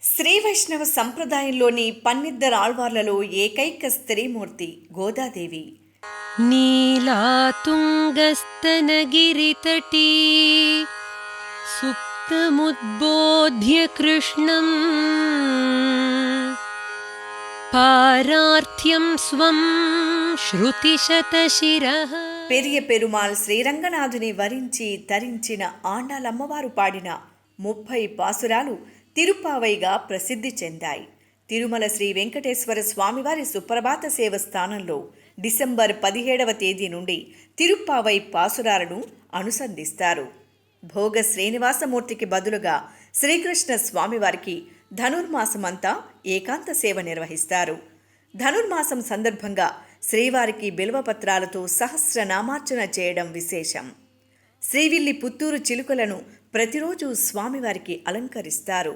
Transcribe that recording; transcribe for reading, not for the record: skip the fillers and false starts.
శ్రీ వైష్ణవ సంప్రదాయంలోని పన్నిద్దరు ఆళ్వార్లలో ఏకైక స్త్రీమూర్తి గోదాదేవి. నీలాతుంగస్తనగిరితటీ సుప్తముద్బోధ్య కృష్ణం పారార్థ్యం స్వం శృతిశతశిరః. పెరియ పెరుమాళ్ శ్రీరంగనాథుని వరించి తరించిన ఆండాలమ్మవారు పాడిన 30 పాసురాలు తిరుప్పావైగా ప్రసిద్ధి చెందాయి. తిరుమల శ్రీ వెంకటేశ్వర స్వామివారి సుప్రభాత సేవ స్థానంలో డిసెంబర్ 17వ తేదీ నుండి తిరుప్పావై పాసురాలను అనుసంధిస్తారు. భోగ శ్రీనివాసమూర్తికి బదులుగా శ్రీకృష్ణ స్వామివారికి ధనుర్మాసమంతా ఏకాంత సేవ నిర్వహిస్తారు. ధనుర్మాసం సందర్భంగా శ్రీవారికి బిల్వపత్రాలతో సహస్రనామార్చన చేయడం విశేషం. శ్రీవిల్లి పుత్తూరు చిలుకలను ప్రతిరోజు స్వామివారికి అలంకరిస్తారు.